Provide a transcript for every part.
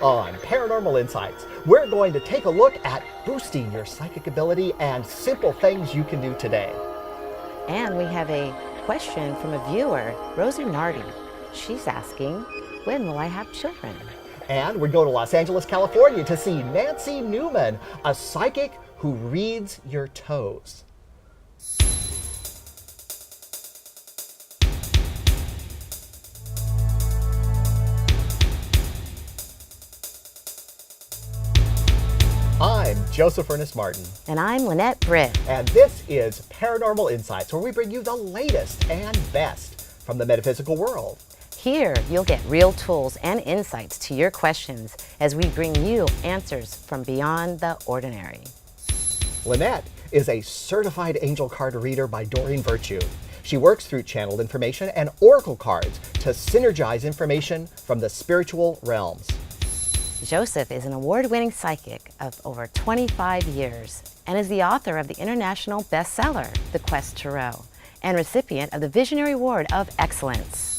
On Paranormal Insights, we're going to take a look at boosting your psychic ability and simple things you can do today. And we have a question from a viewer, Rosie Nardi. She's asking, when will I have children? And we go to Los Angeles, California to see Nancy Newman, a psychic who reads your toes. I'm Joseph Ernest Martin. And I'm Lynette Britt. And this is Paranormal Insights, where we bring you the latest and best from the metaphysical world. Here, you'll get real tools and insights to your questions as we bring you answers from beyond the ordinary. Lynette is a certified angel card reader by Doreen Virtue. She works through channeled information and oracle cards to synergize information from the spiritual realms. Joseph is an award-winning psychic of over 25 years and is the author of the international bestseller, The Quest Tarot, and recipient of the Visionary Award of Excellence.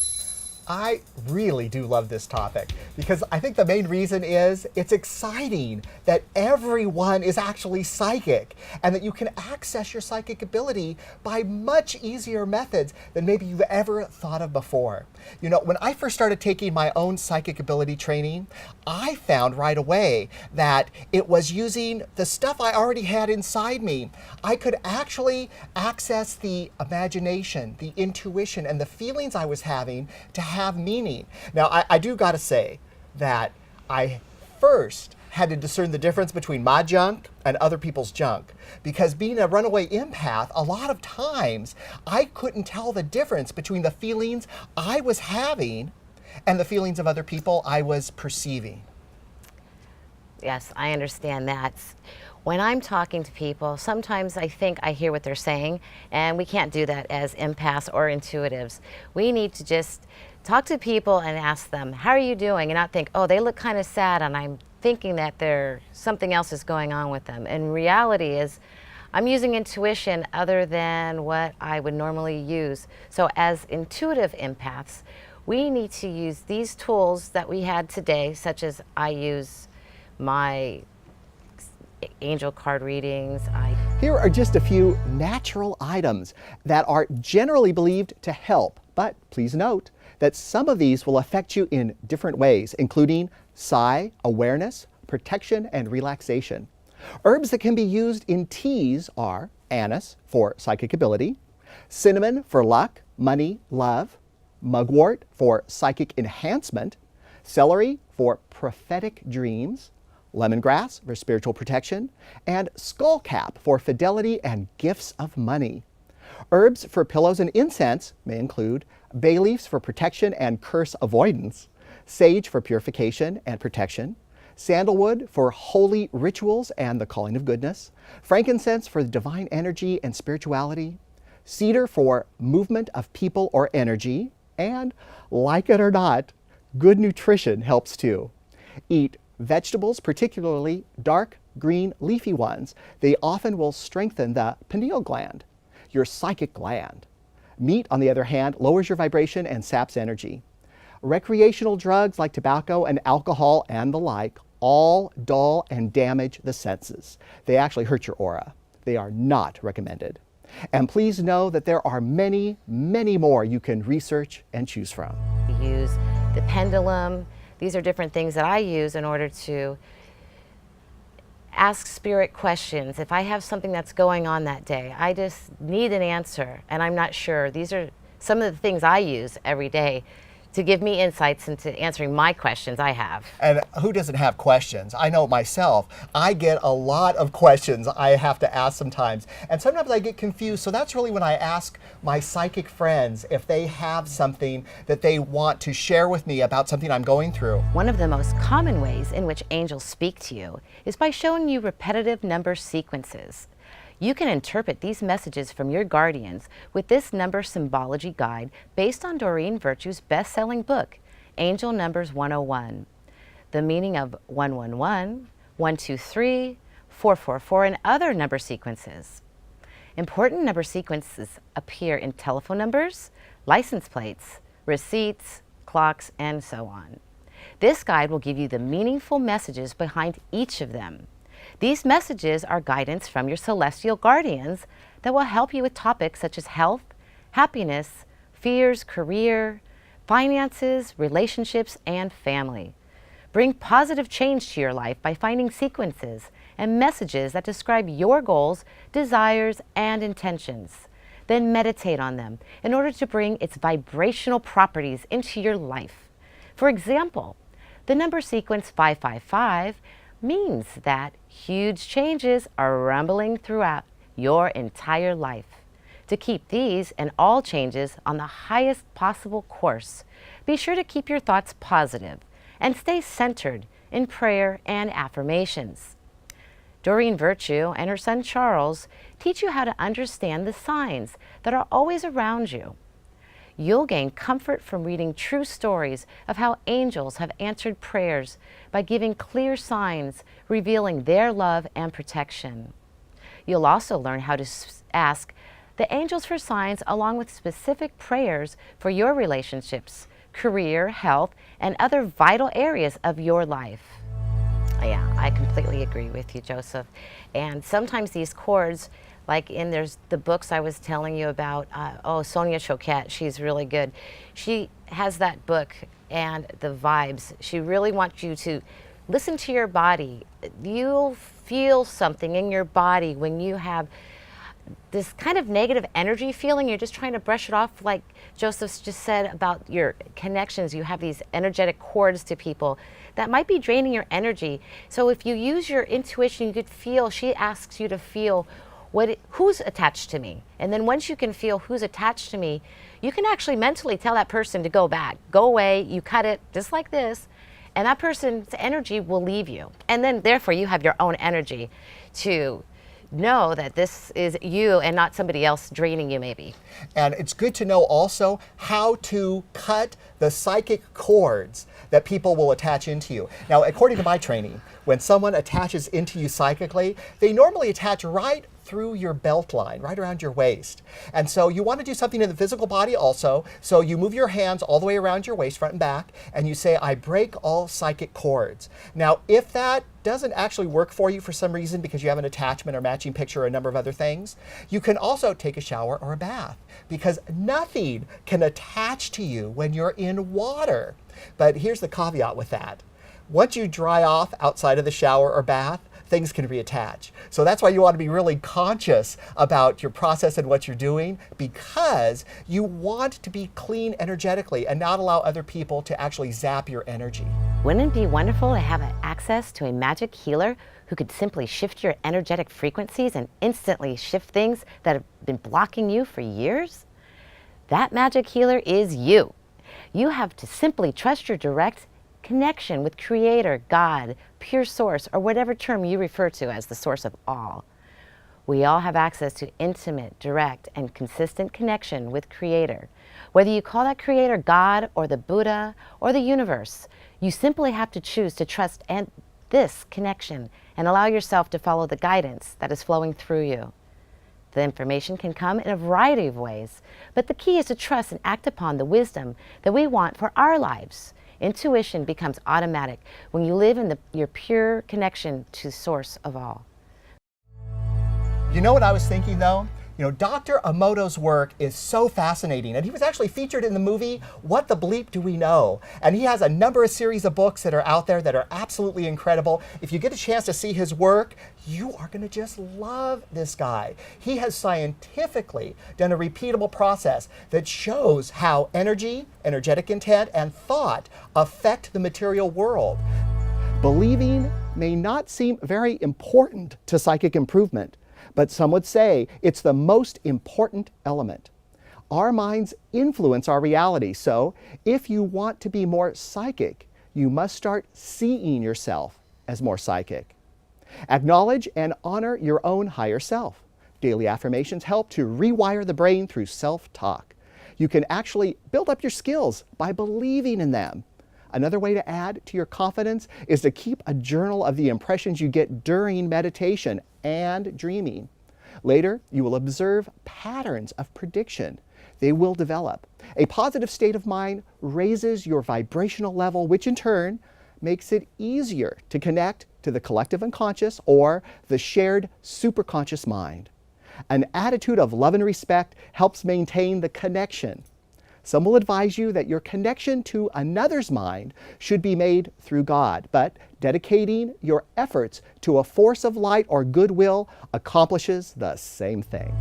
I really do love this topic because I think the main reason is it's exciting that everyone is actually psychic and that you can access your psychic ability by much easier methods than maybe you've ever thought of before. You know, when I first started taking my own psychic ability training, I found right away that it was using the stuff I already had inside me. I could actually access the imagination, the intuition, and the feelings I was having to have meaning. Now, I do gotta say that I first had to discern the difference between my junk and other people's junk. Because being a runaway empath, a lot of times I couldn't tell the difference between the feelings I was having and the feelings of other people I was perceiving. Yes, I understand that. When I'm talking to people, sometimes I think I hear what they're saying, and we can't do that as empaths or intuitives. We need to just talk to people and ask them, how are you doing? And not think, oh, they look kind of sad, and I'm thinking that something else is going on with them. And reality is, I'm using intuition other than what I would normally use. So as intuitive empaths, we need to use these tools that we had today, such as I use my angel card readings. Here are just a few natural items that are generally believed to help, but please note that some of these will affect you in different ways, including psi, awareness, protection, and relaxation. Herbs that can be used in teas are anise for psychic ability, cinnamon for luck, money, love, mugwort for psychic enhancement, celery for prophetic dreams, lemongrass for spiritual protection, and skullcap for fidelity and gifts of money. Herbs for pillows and incense may include bay leaves for protection and curse avoidance, sage for purification and protection, sandalwood for holy rituals and the calling of goodness, frankincense for the divine energy and spirituality, cedar for movement of people or energy, and, like it or not, good nutrition helps too. Eat vegetables, particularly dark green leafy ones. They often will strengthen the pineal gland, your psychic gland. Meat, on the other hand, lowers your vibration and saps energy. Recreational drugs like tobacco and alcohol and the like all dull and damage the senses. They actually hurt your aura. They are not recommended. And please know that there are many, many more you can research and choose from. We use the pendulum. These are different things that I use in order to ask spirit questions. If I have something that's going on that day, I just need an answer and I'm not sure. These are some of the things I use every day to give me insights into answering my questions I have. And who doesn't have questions? I know myself, I get a lot of questions I have to ask sometimes. And sometimes I get confused. So that's really when I ask my psychic friends if they have something that they want to share with me about something I'm going through. One of the most common ways in which angels speak to you is by showing you repetitive number sequences. You can interpret these messages from your guardians with this number symbology guide based on Doreen Virtue's best-selling book, Angel Numbers 101. The meaning of 111, 123, 444, and other number sequences. Important number sequences appear in telephone numbers, license plates, receipts, clocks, and so on. This guide will give you the meaningful messages behind each of them. These messages are guidance from your celestial guardians that will help you with topics such as health, happiness, fears, career, finances, relationships, and family. Bring positive change to your life by finding sequences and messages that describe your goals, desires, and intentions. Then meditate on them in order to bring its vibrational properties into your life. For example, the number sequence 555 means that huge changes are rumbling throughout your entire life. To keep these and all changes on the highest possible course, be sure to keep your thoughts positive and stay centered in prayer and affirmations. Doreen Virtue and her son Charles teach you how to understand the signs that are always around you. You'll gain comfort from reading true stories of how angels have answered prayers by giving clear signs revealing their love and protection. You'll also learn how to ask the angels for signs along with specific prayers for your relationships, career, health, and other vital areas of your life. Yeah, I completely agree with you, Joseph. And sometimes these cords, like there's the books I was telling you about, Sonia Choquette, she's really good. She has that book and the vibes. She really wants you to listen to your body. You'll feel something in your body when you have this kind of negative energy feeling. You're just trying to brush it off, like Joseph's just said about your connections. You have these energetic cords to people that might be draining your energy. So if you use your intuition, you could feel, she asks you to feel who's attached to me. And then once you can feel who's attached to me, you can actually mentally tell that person to go back, go away, you cut it just like this, and that person's energy will leave you. And then therefore you have your own energy to know that this is you and not somebody else draining you maybe. And it's good to know also how to cut the psychic cords that people will attach into you. Now, according to my training, when someone attaches into you psychically, they normally attach right through your belt line, right around your waist. And so you want to do something in the physical body also. So you move your hands all the way around your waist, front and back, and you say, I break all psychic cords. Now, if that doesn't actually work for you for some reason because you have an attachment or matching picture or a number of other things, you can also take a shower or a bath because nothing can attach to you when you're in water. But here's the caveat with that. Once you dry off outside of the shower or bath, things can reattach. So that's why you want to be really conscious about your process and what you're doing, because you want to be clean energetically and not allow other people to actually zap your energy. Wouldn't it be wonderful to have access to a magic healer who could simply shift your energetic frequencies and instantly shift things that have been blocking you for years? That magic healer is you. You have to simply trust your direct connection with Creator, God, pure source, or whatever term you refer to as the source of all. We all have access to intimate, direct, and consistent connection with Creator. Whether you call that Creator God or the Buddha or the universe, you simply have to choose to trust this connection and allow yourself to follow the guidance that is flowing through you. The information can come in a variety of ways, but the key is to trust and act upon the wisdom that we want for our lives. Intuition becomes automatic when you live in your pure connection to the source of all. You know what I was thinking though? Dr. Emoto's work is so fascinating, and he was actually featured in the movie What the Bleep Do We Know? And he has a number of series of books that are out there that are absolutely incredible. If you get a chance to see his work, you are going to just love this guy. He has scientifically done a repeatable process that shows how energy, energetic intent, and thought affect the material world. Believing may not seem very important to psychic improvement, but some would say it's the most important element. Our minds influence our reality, so if you want to be more psychic, you must start seeing yourself as more psychic. Acknowledge and honor your own higher self. Daily affirmations help to rewire the brain through self-talk. You can actually build up your skills by believing in them. Another way to add to your confidence is to keep a journal of the impressions you get during meditation and dreaming. Later, you will observe patterns of prediction. They will develop. A positive state of mind raises your vibrational level, which in turn makes it easier to connect to the collective unconscious or the shared superconscious mind. An attitude of love and respect helps maintain the connection. Some will advise you that your connection to another's mind should be made through God, but dedicating your efforts to a force of light or goodwill accomplishes the same thing.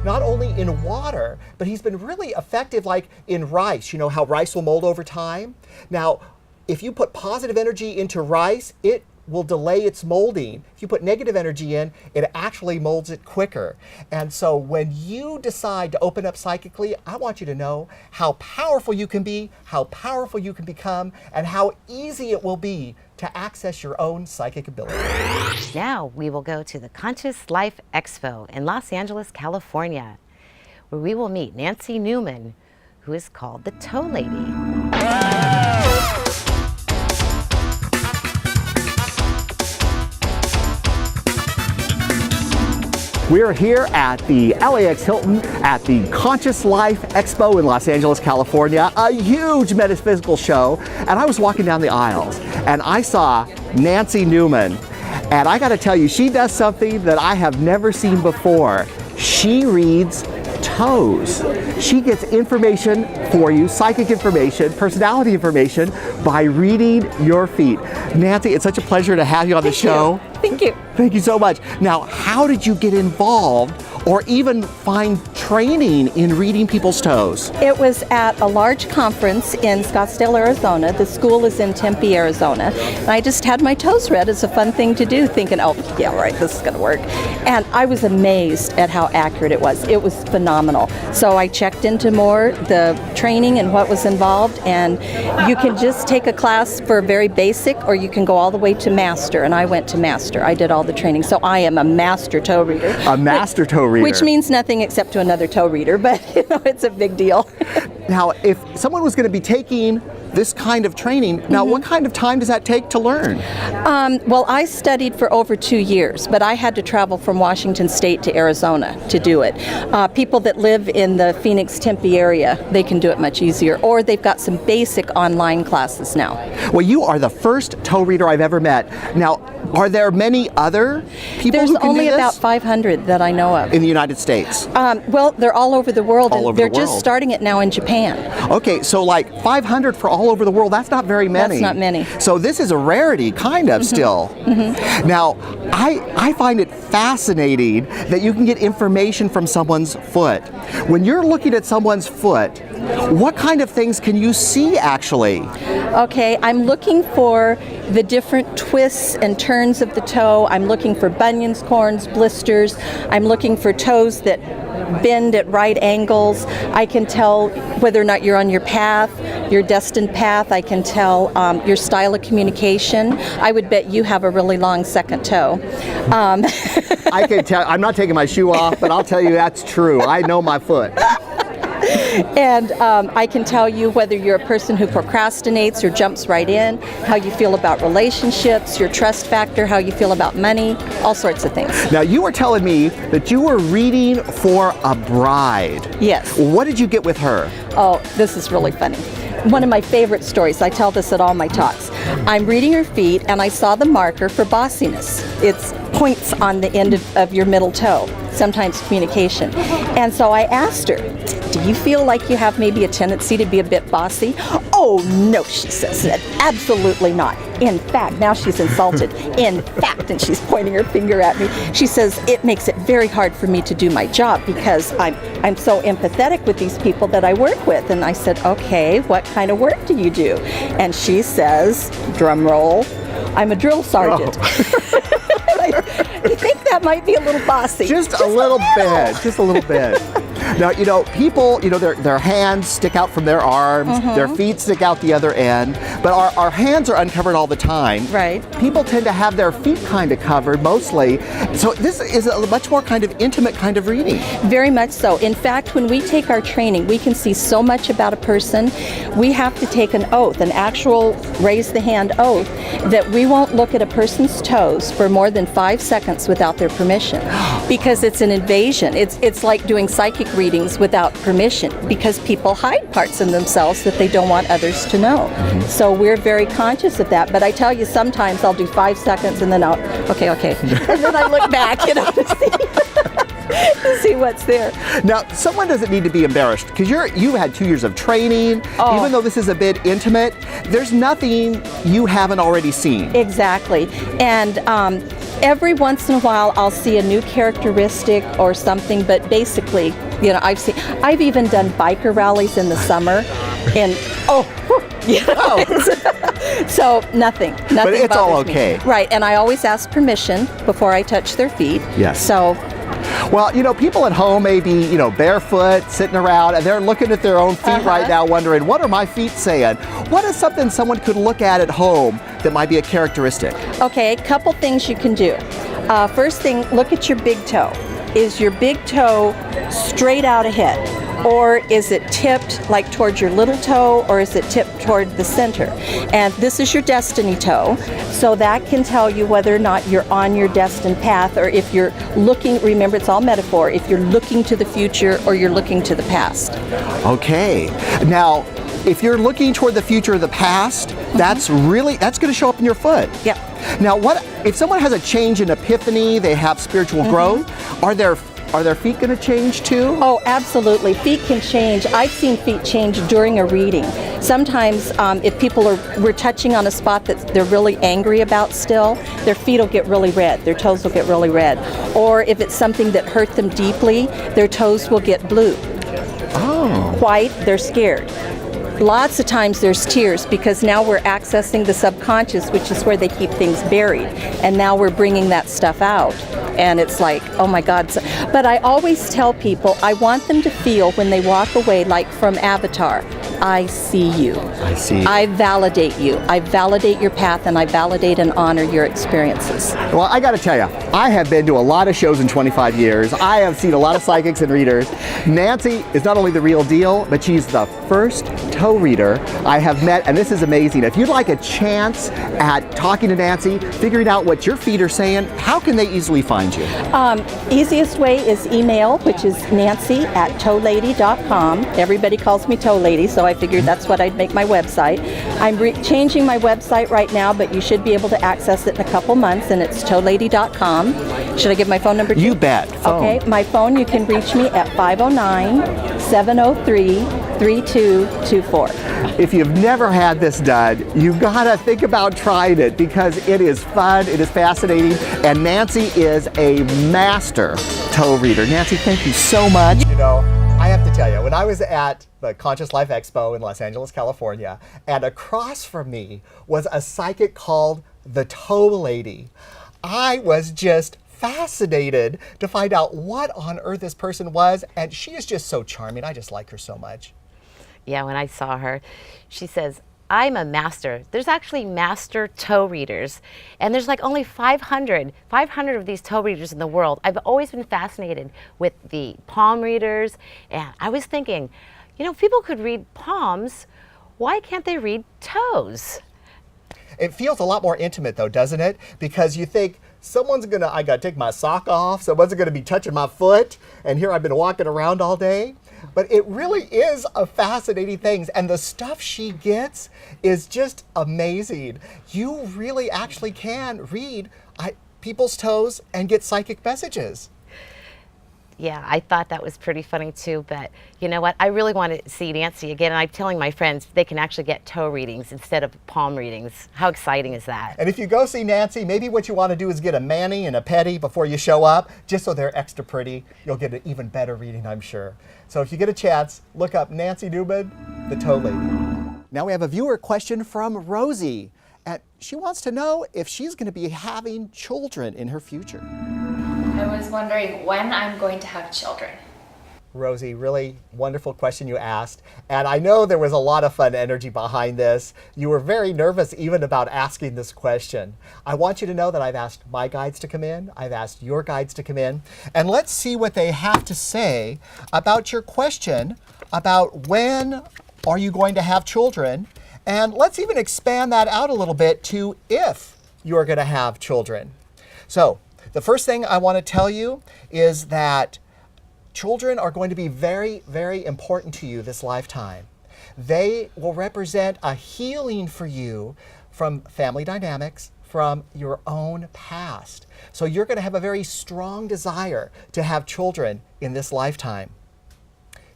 Not only in water, but he's been really effective like in rice. You know how rice will mold over time? Now, if you put positive energy into rice, it will delay its molding. If you put negative energy in, it actually molds it quicker. And so when you decide to open up psychically, I want you to know how powerful you can be, how powerful you can become, and how easy it will be to access your own psychic ability. Now we will go to the Conscious Life Expo in Los Angeles, California, where we will meet Nancy Newman, who is called the Toe Lady. We're here at the LAX Hilton at the Conscious Life Expo in Los Angeles, California, a huge metaphysical show. And I was walking down the aisles and I saw Nancy Newman. And I gotta tell you, she does something that I have never seen before. She reads toes. She gets information for you, psychic information, personality information, by reading your feet. Nancy, it's such a pleasure to have you on the show. Thank you. Thank you so much. Now, how did you get involved or even find training in reading people's toes? It was at a large conference in Scottsdale, Arizona. The school is in Tempe, Arizona. And I just had my toes read as a fun thing to do, thinking, oh, yeah, right, this is going to work. And I was amazed at how accurate it was. It was phenomenal. So I checked into more the training and what was involved. And you can just take a class for very basic, or you can go all the way to master. And I went to master. I did all the training. So I am a master toe reader. A master toe reader. Which means nothing except to another toe reader, but you know, it's a big deal. Now, if someone was going to be taking this kind of training, now what kind of time does that take to learn? Well, I studied for over 2 years, but I had to travel from Washington State to Arizona to do it. People that live in the Phoenix, Tempe area, they can do it much easier, or they've got some basic online classes now. Well, you are the first toe reader I've ever met. Now, are there many other people There's who can only do this? about 500 that I know of. In the United States? Well, they're all over the world, All and over they're the world. just starting it now in Japan. Okay, so like 500 for all over the world, that's not very many. That's not many. So this is a rarity, kind of, still. Now, I find it fascinating that you can get information from someone's foot. When you're looking at someone's foot, what kind of things can you see actually? Okay, I'm looking for the different twists and turns of the toe. I'm looking for bunions, corns, blisters. I'm looking for toes that bend at right angles. I can tell whether or not you're on your path, your destined path. I can tell your style of communication. I would bet you have a really long second toe. I can tell, I'm not taking my shoe off, but I'll tell you that's true. I know my foot. And I can tell you whether you're a person who procrastinates or jumps right in, how you feel about relationships, your trust factor, how you feel about money, all sorts of things. Now, you were telling me that you were reading for a bride. Yes. What did you get with her? Oh, this is really funny. One of my favorite stories, I tell this at all my talks. I'm reading her feet and I saw the marker for bossiness. It's points on the end of your middle toe, sometimes communication. And so I asked her, do you feel like you have maybe a tendency to be a bit bossy? Oh no, she says, absolutely not. In fact, now she's insulted. In fact, and she's pointing her finger at me. She says, it makes it very hard for me to do my job because I'm so empathetic with these people that I work with. And I said, okay, what kind of work do you do? And she says, drum roll, I'm a drill sergeant. Oh. I think that might be a little bossy. Just a little bit. Just a little bit. Now, people, their hands stick out from their arms, their feet stick out the other end, but our hands are uncovered all the time. Right. People tend to have their feet kind of covered mostly. So this is a much more kind of intimate kind of reading. Very much so. In fact, when we take our training, we can see so much about a person. We have to take an oath, an actual raise the hand oath, that we won't look at a person's toes for more than 5 seconds without their permission, because it's an invasion. It's like doing psychic readings without permission, because people hide parts of themselves that they don't want others to know. So we're very conscious of that. But I tell you, sometimes I'll do 5 seconds and then okay. And then I look back, to see what's there. Now, someone doesn't need to be embarrassed, because you've had 2 years of training. Even though this is a bit intimate, there's nothing you haven't already seen. Exactly. And every once in a while I'll see a new characteristic or something, but basically, I've even done biker rallies in the summer, and so nothing But it's all bothers me. okay. Right, and I always ask permission before I touch their feet. Yes. So, well, people at home may be, barefoot, sitting around, and they're looking at their own feet right now, wondering, what are my feet saying? What is something someone could look at home that might be a characteristic? okay, a couple things you can do. First thing, look at your big toe. Is your big toe straight out ahead? Or is it tipped like towards your little toe, or is it tipped toward the center? And this is your destiny toe, so that can tell you whether or not you're on your destined path, or if you're looking, remember it's all metaphor, if you're looking to the future or you're looking to the past. Okay. Now, if you're looking toward the future or the past, that's going to show up in your foot. Yep. Now, what if someone has a change in epiphany, they have spiritual growth, are their feet going to change too? Oh, absolutely. Feet can change. I've seen feet change during a reading. Sometimes if we're touching on a spot that they're really angry about still, their feet will get really red, their toes will get really red. Or if it's something that hurt them deeply, their toes will get blue. White, they're scared. Lots of times there's tears, because now we're accessing the subconscious, which is where they keep things buried. And now we're bringing that stuff out. And it's like, oh my God. But I always tell people, I want them to feel when they walk away, like from Avatar, I see you. I see. I validate you. I validate your path, and I validate and honor your experiences. Well, I got to tell you, I have been to a lot of shows in 25 years. I have seen a lot of psychics and readers. Nancy is not only the real deal, but she's the first toe reader I have met, and this is amazing. If you'd like a chance at talking to Nancy, figuring out what your feet are saying, how can they easily find you? Easiest way is email, which is nancy@toelady.com. Everybody calls me Toe Lady, so I figured that's what I'd make my website. I'm changing my website right now, but you should be able to access it in a couple months, and it's toelady.com. Should I give my phone number too? You bet. Phone. Okay, my phone, you can reach me at 509-703-3224. If you've never had this done, you've got to think about trying it, because it is fun, it is fascinating, and Nancy is a master toe reader. Nancy, thank you so much. I have to tell you, when I was at the Conscious Life Expo in Los Angeles, California, and across from me was a psychic called the Toe Lady, I was just fascinated to find out what on earth this person was, and she is just so charming. I just like her so much. Yeah, when I saw her, she says, I'm a master. There's actually master toe readers, and there's like only 500 of these toe readers in the world. I've always been fascinated with the palm readers, and I was thinking, people could read palms, why can't they read toes? It feels a lot more intimate though, doesn't it? Because you think, I gotta take my sock off, someone's gonna be touching my foot, and here I've been walking around all day. But it really is a fascinating thing, and the stuff she gets is just amazing. You really actually can read people's toes and get psychic messages. Yeah, I thought that was pretty funny too, but you know what? I really want to see Nancy again, and I'm telling my friends they can actually get toe readings instead of palm readings. How exciting is that? And if you go see Nancy, maybe what you want to do is get a mani and a pedi before you show up, just so they're extra pretty. You'll get an even better reading, I'm sure. So if you get a chance, look up Nancy Newman, the Toe Lady. Now we have a viewer question from Rosie, and she wants to know if she's going to be having children in her future. I was wondering when I'm going to have children. Rosie, really wonderful question you asked. And I know there was a lot of fun energy behind this. You were very nervous even about asking this question. I want you to know that I've asked my guides to come in. I've asked your guides to come in. And let's see what they have to say about your question about when are you going to have children. And let's even expand that out a little bit to if you're going to have children. So the first thing I want to tell you is that children are going to be very, very important to you this lifetime. They will represent a healing for you from family dynamics, from your own past. So you're going to have a very strong desire to have children in this lifetime.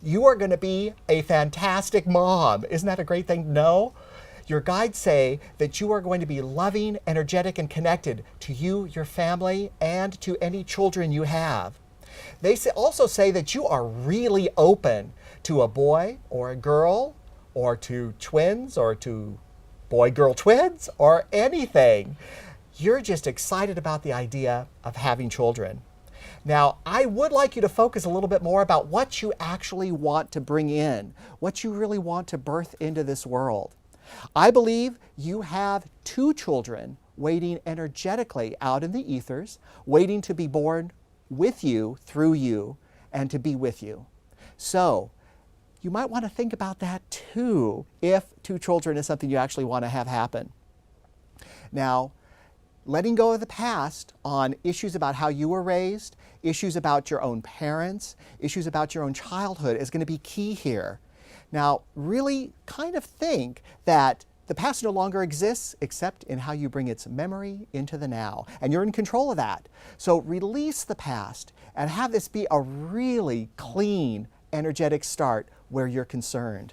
You are going to be a fantastic mom. Isn't that a great thing to know? Your guides say that you are going to be loving, energetic, and connected to you, your family, and to any children you have. They also say that you are really open to a boy or a girl, or to twins, or to boy-girl twins, or anything. You're just excited about the idea of having children. Now, I would like you to focus a little bit more about what you actually want to bring in, what you really want to birth into this world. I believe you have 2 children waiting energetically out in the ethers, waiting to be born with you, through you, and to be with you. So, you might want to think about that too, if 2 children is something you actually want to have happen. Now, letting go of the past on issues about how you were raised, issues about your own parents, issues about your own childhood is going to be key here. Now, really kind of think that the past no longer exists except in how you bring its memory into the now. And you're in control of that. So release the past and have this be a really clean, energetic start where you're concerned.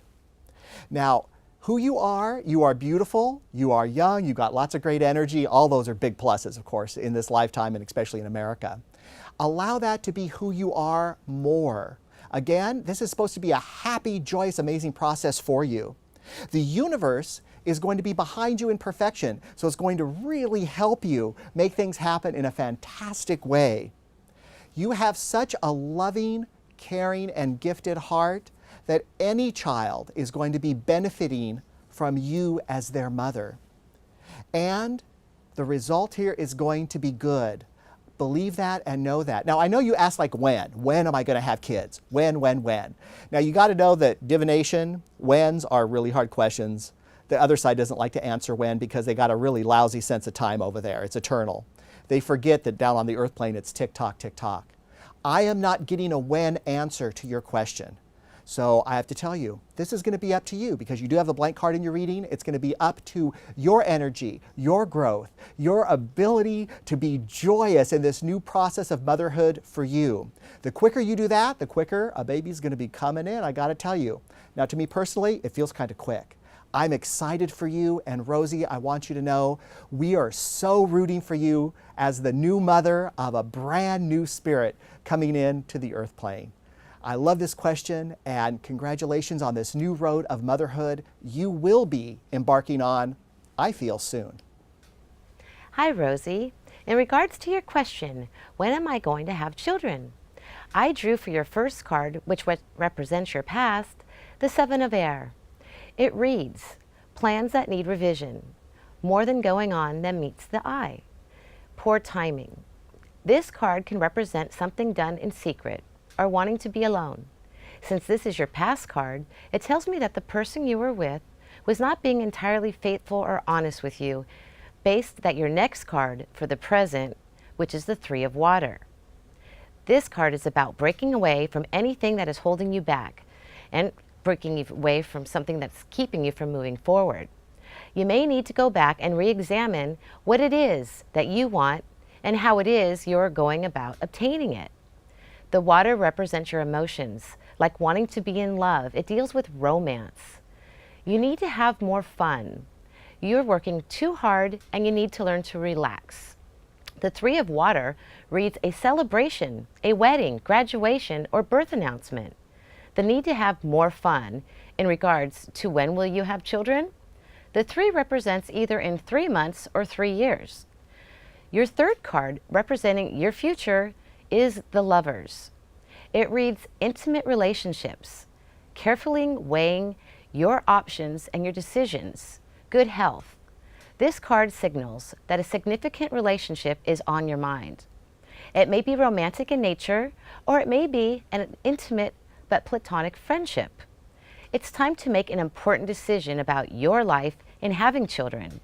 Now, who you are beautiful, you are young, you got lots of great energy. All those are big pluses, of course, in this lifetime and especially in America. Allow that to be who you are more. Again, this is supposed to be a happy, joyous, amazing process for you. The universe is going to be behind you in perfection, so it's going to really help you make things happen in a fantastic way. You have such a loving, caring, and gifted heart that any child is going to be benefiting from you as their mother. And the result here is going to be good. Believe that and know that. Now, I know you asked like when. When am I going to have kids? When? Now, you got to know that divination, whens are really hard questions. The other side doesn't like to answer when because they got a really lousy sense of time over there. It's eternal. They forget that down on the earth plane, it's tick-tock, tick-tock. I am not getting a when answer to your question. So I have to tell you, this is going to be up to you because you do have a blank card in your reading. It's going to be up to your energy, your growth, your ability to be joyous in this new process of motherhood for you. The quicker you do that, the quicker a baby's going to be coming in, I got to tell you. Now, to me personally, it feels kind of quick. I'm excited for you, and Rosie, I want you to know we are so rooting for you as the new mother of a brand new spirit coming into the earth plane. I love this question, and congratulations on this new road of motherhood you will be embarking on, I feel, soon. Hi, Rosie. In regards to your question, when am I going to have children? I drew for your first card, which represents your past, the 7 of Air. It reads, plans that need revision, more than going on than meets the eye. Poor timing. This card can represent something done in secret or wanting to be alone. Since this is your past card, it tells me that the person you were with was not being entirely faithful or honest with you, based that your next card for the present, which is the 3 of Water. This card is about breaking away from anything that is holding you back and breaking away from something that's keeping you from moving forward. You may need to go back and re-examine what it is that you want and how it is you're going about obtaining it. The water represents your emotions, like wanting to be in love. It deals with romance. You need to have more fun. You're working too hard and you need to learn to relax. The 3 of Water reads a celebration, a wedding, graduation, or birth announcement. The need to have more fun in regards to when will you have children? The 3 represents either in 3 months or 3 years. Your third card representing your future is the Lovers. It reads intimate relationships, carefully weighing your options and your decisions, good health. This card signals that a significant relationship is on your mind. It may be romantic in nature, or it may be an intimate but platonic friendship. It's time to make an important decision about your life and having children.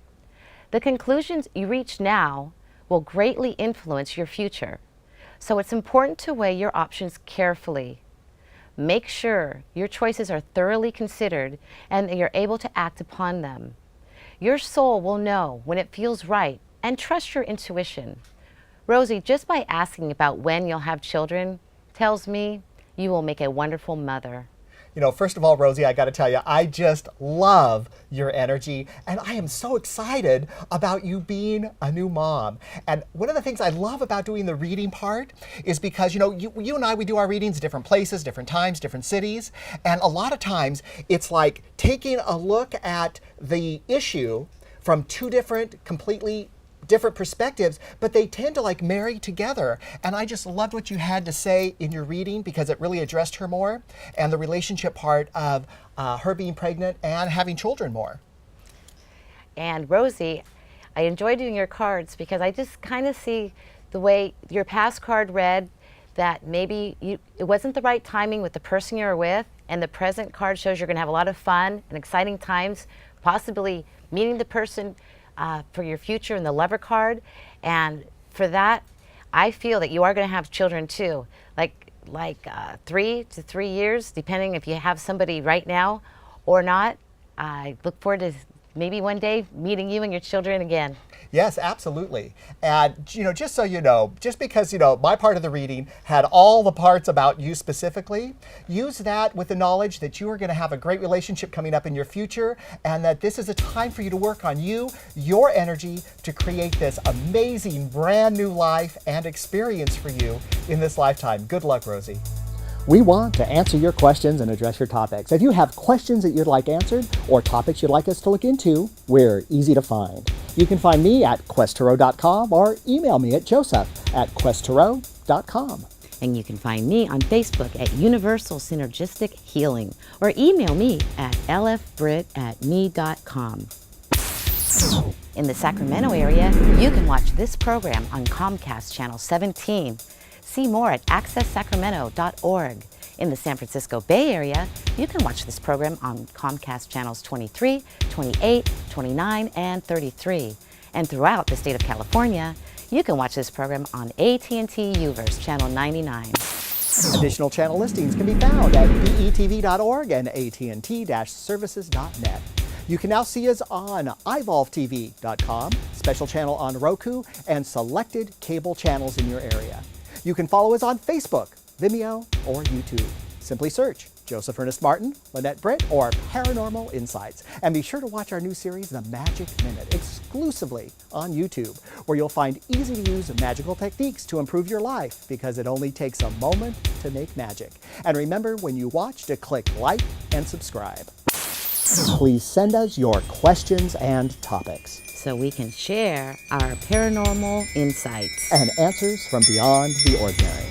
The conclusions you reach now will greatly influence your future, so it's important to weigh your options carefully. Make sure your choices are thoroughly considered and that you're able to act upon them. Your soul will know when it feels right, and trust your intuition. Rosie, just by asking about when you'll have children tells me you will make a wonderful mother. You know, first of all, Rosie, I got to tell you, I just love your energy, and I am so excited about you being a new mom. And one of the things I love about doing the reading part is because, you know, you and I, we do our readings different places, different times, different cities, and a lot of times it's like taking a look at the issue from two completely different perspectives, but they tend to like marry together. And I just loved what you had to say in your reading because it really addressed her more and the relationship part of her being pregnant and having children more. And Rosie, I enjoy doing your cards because I just kind of see the way your past card read that maybe it wasn't the right timing with the person you're with, and the present card shows you're going to have a lot of fun and exciting times, possibly meeting the person for your future in the lover card. And for that, I feel that you are going to have children too, like 3 to 3 years, depending if you have somebody right now or not. I look forward to maybe one day meeting you and your children again. Yes, absolutely. And, you know, just so you know, just because, you know, my part of the reading had all the parts about you specifically, use that with the knowledge that you are going to have a great relationship coming up in your future, and that this is a time for you to work on you, your energy, to create this amazing brand new life and experience for you in this lifetime. Good luck, Rosie. We want to answer your questions and address your topics. If you have questions that you'd like answered or topics you'd like us to look into, we're easy to find. You can find me at questtarot.com or email me at joseph@questtarot.com. And you can find me on Facebook at Universal Synergistic Healing, or email me at lfbritt@me.com. In the Sacramento area, you can watch this program on Comcast Channel 17. See more at accesssacramento.org. In the San Francisco Bay Area, you can watch this program on Comcast Channels 23, 28, 29, and 33. And throughout the state of California, you can watch this program on AT&T UVerse Channel 99. Additional channel listings can be found at betv.org and AT&T-services.net. You can now see us on ivolvetv.com, special channel on Roku, and selected cable channels in your area. You can follow us on Facebook, Vimeo, or YouTube. Simply search Joseph Ernest Martin, Lynette Britt, or Paranormal Insights. And be sure to watch our new series, The Magic Minute, exclusively on YouTube, where you'll find easy-to-use magical techniques to improve your life, because it only takes a moment to make magic. And remember, when you watch, to click like and subscribe. Please send us your questions and topics, so we can share our paranormal insights and answers from beyond the ordinary.